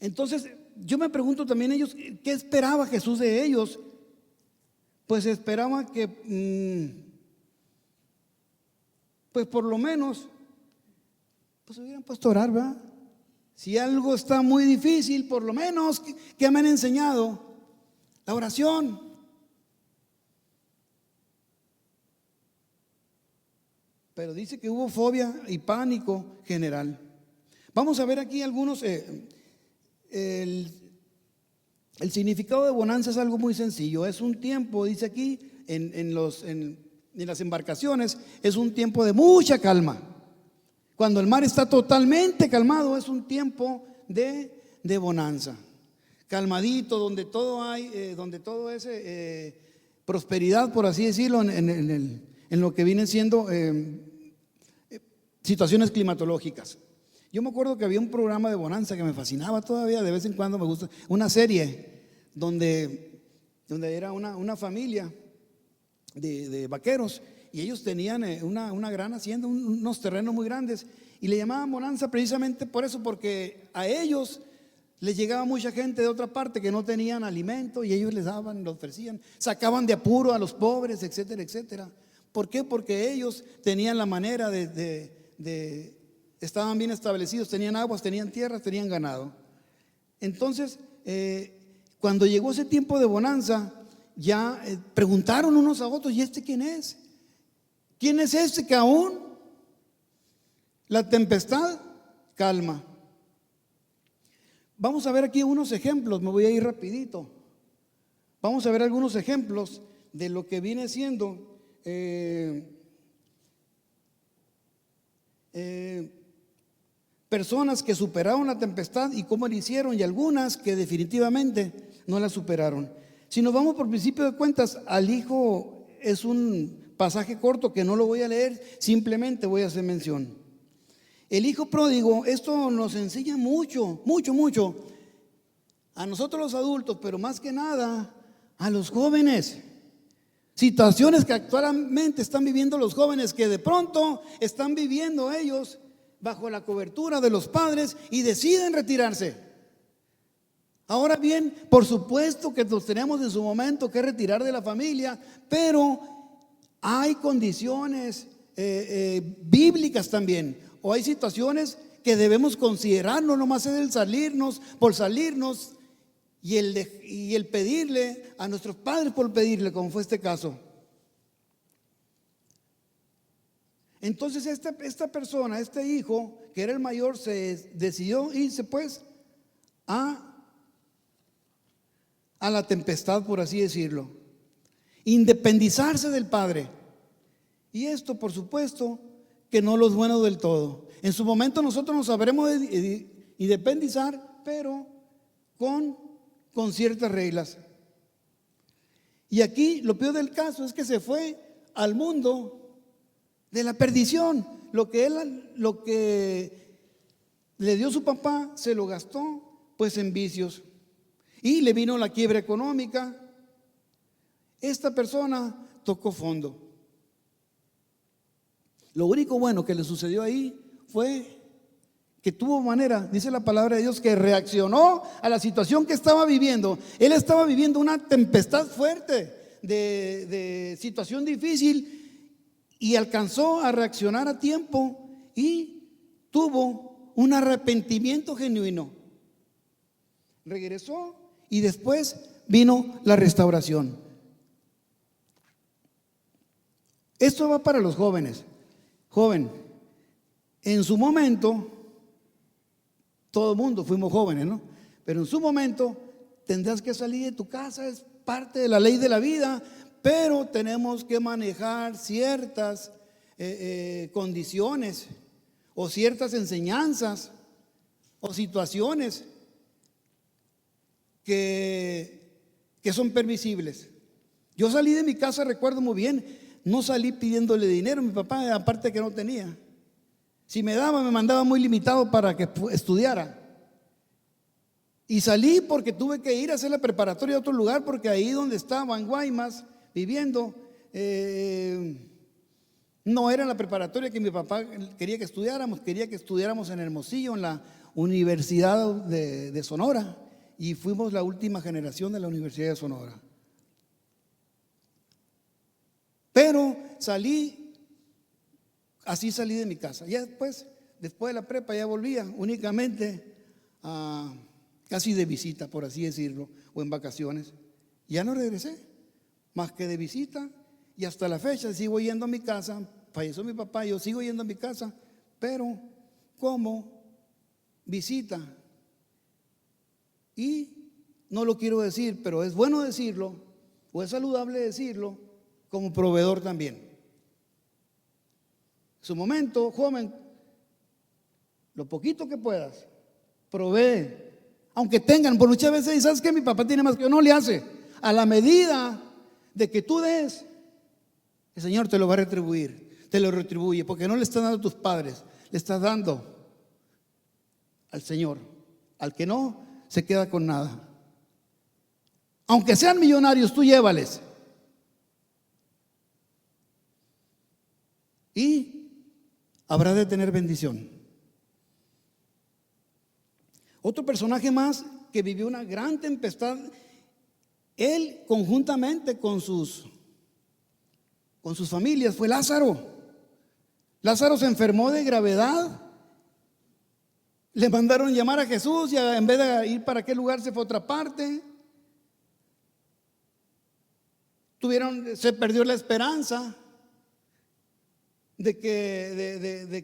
Entonces yo me pregunto también ellos, ¿qué esperaba Jesús de ellos? Pues esperaba que, pues por lo menos, pues hubieran puesto a orar, ¿verdad? Si algo está muy difícil, por lo menos que me han enseñado la oración. Pero dice que hubo fobia y pánico general. Vamos a ver aquí algunos. El significado de bonanza es algo muy sencillo. Es un tiempo, dice aquí, en las embarcaciones, es un tiempo de mucha calma. Cuando el mar está totalmente calmado, es un tiempo de bonanza. Calmadito, donde todo es prosperidad, por así decirlo, en lo que vienen siendo situaciones climatológicas. Yo me acuerdo que había un programa de bonanza que me fascinaba todavía, de vez en cuando me gusta, una serie donde era una familia de vaqueros, y ellos tenían una gran hacienda, unos terrenos muy grandes, y le llamaban bonanza precisamente por eso, porque a ellos les llegaba mucha gente de otra parte que no tenían alimento y ellos les daban, les ofrecían, sacaban de apuro a los pobres, etcétera, etcétera. ¿Por qué? Porque ellos tenían la manera estaban bien establecidos, tenían aguas, tenían tierras, tenían ganado. Entonces, cuando llegó ese tiempo de bonanza, ya preguntaron unos a otros, ¿y este quién es? ¿Quién es este que aún la tempestad calma? Vamos a ver aquí unos ejemplos, me voy a ir rapidito. Vamos a ver algunos ejemplos de lo que viene siendo personas que superaron la tempestad y cómo lo hicieron, y algunas que definitivamente no la superaron. Si nos vamos por principio de cuentas, al hijo, es un pasaje corto que no lo voy a leer, simplemente voy a hacer mención. El hijo pródigo, esto nos enseña mucho, mucho, mucho a nosotros los adultos, pero más que nada a los jóvenes. Situaciones que actualmente están viviendo los jóvenes, que de pronto están viviendo ellos bajo la cobertura de los padres y deciden retirarse. Ahora bien, por supuesto que nos tenemos en su momento que retirar de la familia, pero hay condiciones bíblicas también, o hay situaciones que debemos considerar. No nomás es el salirnos por salirnos y el pedirle a nuestros padres por pedirle, como fue este caso. Entonces esta persona, este hijo que era el mayor, se decidió irse pues a la tempestad, por así decirlo, independizarse del padre. Y esto, por supuesto, que no lo es bueno del todo. En su momento nosotros nos sabremos independizar, pero con ciertas reglas. Y aquí lo peor del caso es que se fue al mundo de la perdición. Lo que le dio su papá se lo gastó pues en vicios, y le vino la quiebra económica. Esta persona tocó fondo. Lo único bueno que le sucedió ahí fue que tuvo manera, dice la palabra de Dios, que reaccionó a la situación que estaba viviendo. Él estaba viviendo una tempestad fuerte de situación difícil, y alcanzó a reaccionar a tiempo y tuvo un arrepentimiento genuino. regresó y después vino la restauración. Esto va para los jóvenes. Joven, en su momento, todo el mundo fuimos jóvenes, ¿no? Pero en su momento tendrás que salir de tu casa, es parte de la ley de la vida, pero tenemos que manejar ciertas condiciones o ciertas enseñanzas o situaciones que son permisibles. Yo salí de mi casa, recuerdo muy bien, no salí pidiéndole dinero a mi papá, aparte que no tenía. Si me daba, me mandaba muy limitado para que estudiara. Y salí porque tuve que ir a hacer la preparatoria a otro lugar, porque ahí donde estaba, en Guaymas, viviendo, no era la preparatoria que mi papá quería que estudiáramos en Hermosillo, en la Universidad de Sonora, y fuimos la última generación de la Universidad de Sonora. Pero así salí de mi casa. Ya después de la prepa ya volvía únicamente casi de visita, por así decirlo, o en vacaciones. Ya no regresé, más que de visita, y hasta la fecha sigo yendo a mi casa. Falleció mi papá, yo sigo yendo a mi casa, pero como visita. Y no lo quiero decir, pero es bueno decirlo, o es saludable decirlo, como proveedor también. En su momento, joven, lo poquito que puedas, provee. Aunque tengan, por muchas veces, ¿sabes qué? Mi papá tiene más que yo, no le hace. A la medida de que tú des, el Señor te lo va a retribuir. Te lo retribuye, porque no le estás dando a tus padres, le estás dando al Señor. Al que no, se queda con nada. Aunque sean millonarios, tú llévales. Y habrá de tener bendición. Otro personaje más que vivió una gran tempestad, él conjuntamente con sus familias, fue Lázaro. Lázaro se enfermó de gravedad. Le mandaron llamar a Jesús y en vez de ir para aquel lugar se fue a otra parte. Se perdió la esperanza de que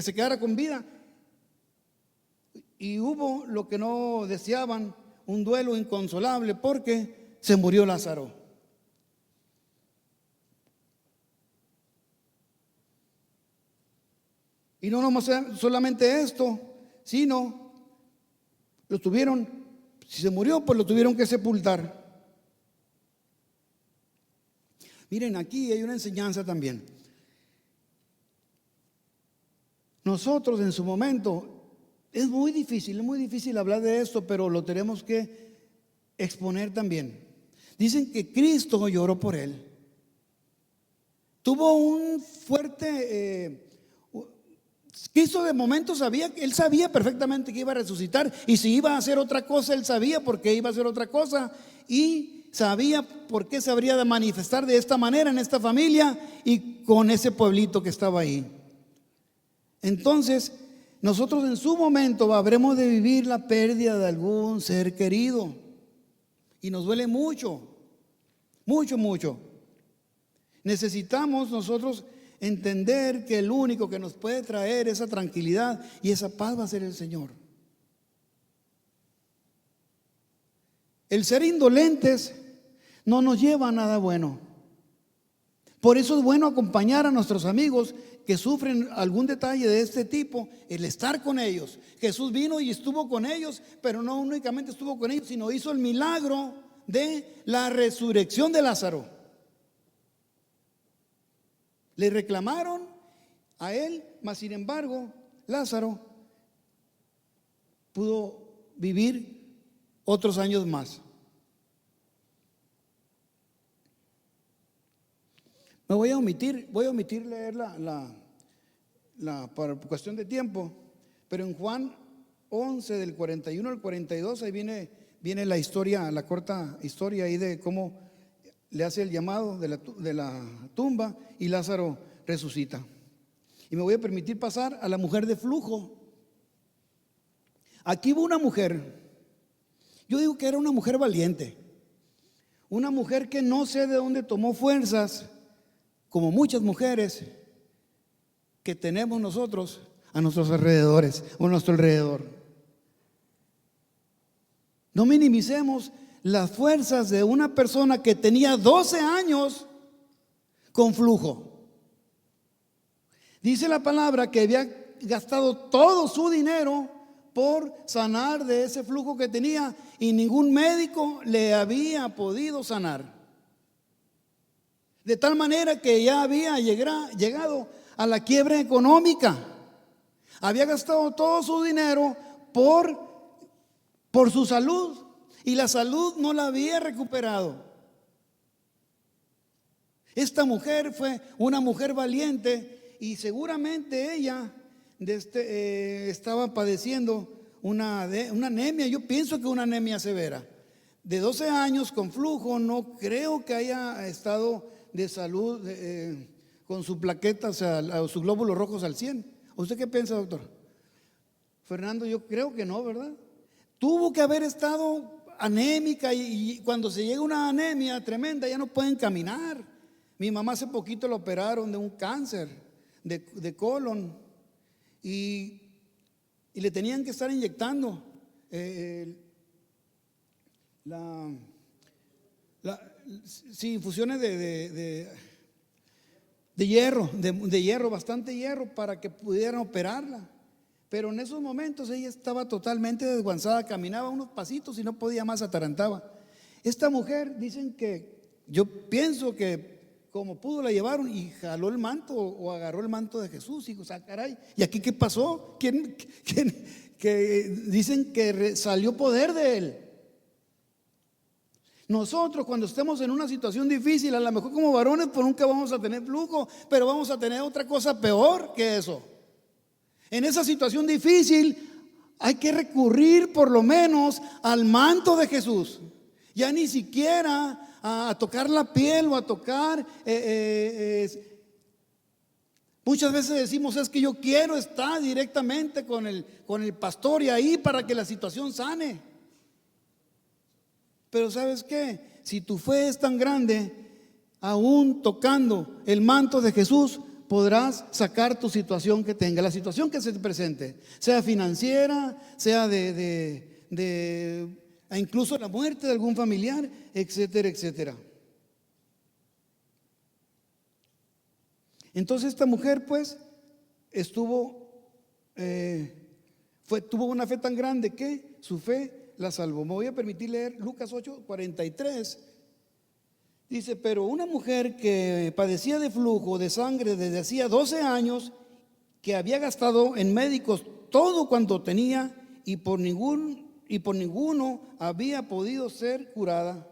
se quedara con vida. Y hubo lo que no deseaban, un duelo inconsolable, porque se murió Lázaro. Y no solamente esto, sino si se murió, pues lo tuvieron que sepultar. Miren, aquí hay una enseñanza también. Nosotros en su momento, es muy difícil hablar de esto, pero lo tenemos que exponer también. Dicen que Cristo lloró por él. Tuvo un fuerte... Cristo de momento él sabía perfectamente que iba a resucitar, y si iba a hacer otra cosa, él sabía por qué iba a hacer otra cosa, y sabía por qué se habría de manifestar de esta manera en esta familia y con ese pueblito que estaba ahí. Entonces, nosotros en su momento habremos de vivir la pérdida de algún ser querido, y nos duele mucho, mucho, mucho. Necesitamos nosotros entender que el único que nos puede traer esa tranquilidad y esa paz va a ser el Señor. El ser indolentes no nos lleva a nada bueno. Por eso es bueno acompañar a nuestros amigos que sufren algún detalle de este tipo, el estar con ellos. Jesús vino y estuvo con ellos, pero no únicamente estuvo con ellos, sino hizo el milagro de la resurrección de Lázaro. Le reclamaron a él, mas sin embargo, Lázaro pudo vivir otros años más. Me voy a omitir leer por cuestión de tiempo, pero en Juan 11, del 41 al 42, ahí viene la historia, la corta historia ahí de cómo le hace el llamado de la tumba y Lázaro resucita. Y me voy a permitir pasar a la mujer de flujo. Aquí hubo una mujer, yo digo que era una mujer valiente, una mujer que no sé de dónde tomó fuerzas, como muchas mujeres que tenemos nosotros a nuestros alrededores o a nuestro alrededor. No minimicemos las fuerzas de una persona que tenía 12 años con flujo. Dice la palabra que había gastado todo su dinero por sanar de ese flujo que tenía y ningún médico le había podido sanar. De tal manera que ya había llegado a la quiebra económica. Había gastado todo su dinero por su salud y la salud no la había recuperado. Esta mujer fue una mujer valiente y seguramente ella estaba padeciendo una anemia. Yo pienso que una anemia severa. De 12 años con flujo, no creo que haya estado de salud con su plaqueta, o sea, sus glóbulos rojos al 100. ¿Usted qué piensa, doctor? Fernando, yo creo que no, ¿verdad? Tuvo que haber estado anémica y cuando se llega una anemia tremenda ya no pueden caminar. Mi mamá hace poquito la operaron de un cáncer de colon y le tenían que estar inyectando infusiones de hierro, de hierro, bastante hierro para que pudieran operarla. Pero en esos momentos ella estaba totalmente desguanzada, caminaba unos pasitos y no podía más, atarantaba. Esta mujer, dicen que, yo pienso que como pudo la llevaron y jaló el manto o agarró el manto de Jesús y dijo, ah, caray, ¿y aquí qué pasó? Que dicen que salió poder de él. Nosotros cuando estemos en una situación difícil, a lo mejor como varones pues nunca vamos a tener flujo, pero vamos a tener otra cosa peor que eso. En esa situación difícil hay que recurrir por lo menos al manto de Jesús. Ya ni siquiera a tocar la piel o a tocar muchas veces decimos es que yo quiero estar directamente con el pastor y ahí para que la situación sane. Pero ¿sabes qué? Si tu fe es tan grande, aún tocando el manto de Jesús, podrás sacar tu situación que tenga, la situación que se te presente, sea financiera, sea incluso la muerte de algún familiar, etcétera, etcétera. Entonces esta mujer pues tuvo una fe tan grande que su fe la salvó. Me voy a permitir leer Lucas 8:43. Dice, pero una mujer que padecía de flujo de sangre desde hacía 12 años, que había gastado en médicos todo cuanto tenía y por ninguno había podido ser curada,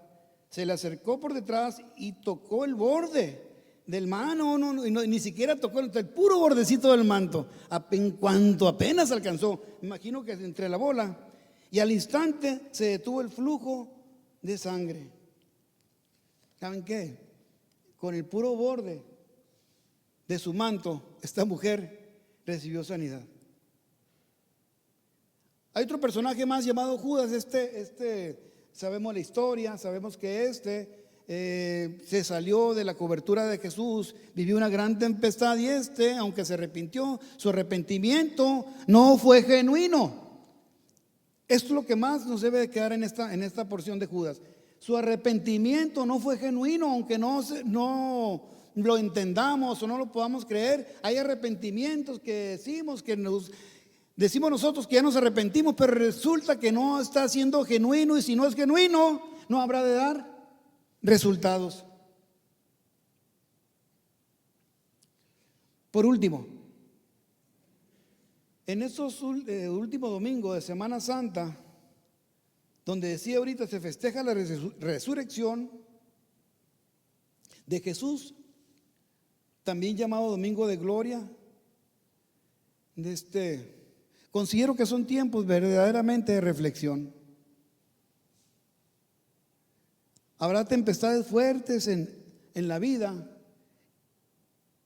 se le acercó por detrás y tocó el borde del manto, ni siquiera tocó el puro bordecito del manto, en cuanto apenas alcanzó, imagino que entre la bola, y al instante se detuvo el flujo de sangre. ¿Saben qué? Con el puro borde de su manto, esta mujer recibió sanidad. Hay otro personaje más llamado Judas. Sabemos la historia, sabemos que se salió de la cobertura de Jesús, vivió una gran tempestad y aunque se arrepintió, su arrepentimiento no fue genuino. Esto es lo que más nos debe de quedar en esta porción de Judas. Su arrepentimiento no fue genuino, aunque no lo entendamos o no lo podamos creer. Hay arrepentimientos que decimos nosotros que ya nos arrepentimos, pero resulta que no está siendo genuino, y si no es genuino, no habrá de dar resultados. Por último, en estos últimos domingos de Semana Santa, donde decía ahorita se festeja la resurrección de Jesús, también llamado Domingo de Gloria, considero que son tiempos verdaderamente de reflexión. Habrá tempestades fuertes en la vida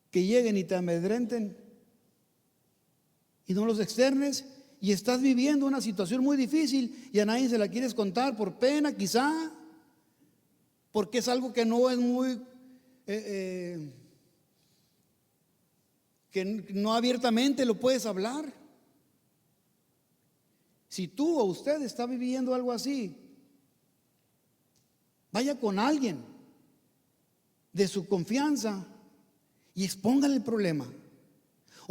que lleguen y te amedrenten y no los externes, y estás viviendo una situación muy difícil y a nadie se la quieres contar por pena, quizá, porque es algo que no es muy, que no abiertamente lo puedes hablar. Si tú o usted está viviendo algo así, vaya con alguien de su confianza y expóngale el problema.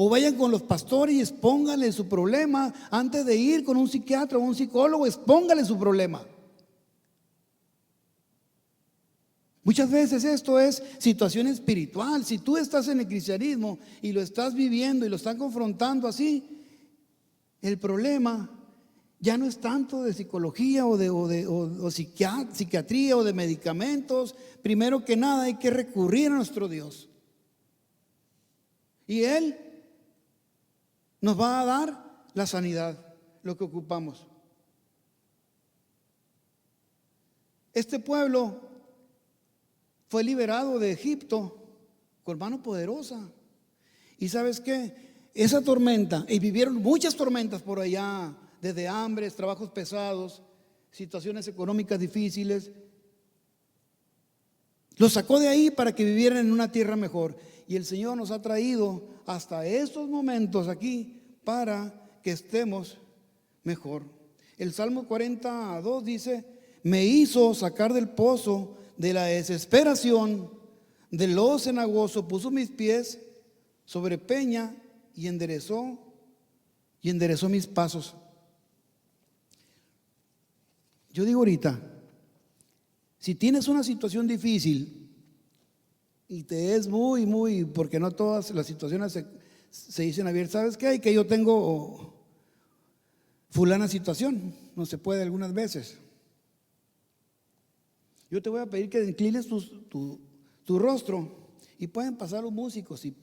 O vayan con los pastores y expóngale su problema antes de ir con un psiquiatra o un psicólogo, expóngale su problema. Muchas veces esto es situación espiritual. Si tú estás en el cristianismo y lo estás viviendo y lo están confrontando así, el problema ya no es tanto de psicología o psiquiatría o de medicamentos. Primero que nada hay que recurrir a nuestro Dios. Y Él nos va a dar la sanidad, lo que ocupamos. Este pueblo fue liberado de Egipto con mano poderosa. ¿Y sabes qué? Esa tormenta, y vivieron muchas tormentas por allá, desde hambres, trabajos pesados, situaciones económicas difíciles. Los sacó de ahí para que vivieran en una tierra mejor. Y el Señor nos ha traído hasta estos momentos aquí para que estemos mejor. El Salmo 42 dice: me hizo sacar del pozo de la desesperación, del lodo cenagoso, puso mis pies sobre peña y enderezó mis pasos. Yo digo ahorita, si tienes una situación difícil y te es muy, porque no todas las situaciones se dicen abiertas, ¿sabes qué? Hay que yo tengo fulana situación, no se puede algunas veces. Yo te voy a pedir que inclines tu rostro y pueden pasar los músicos y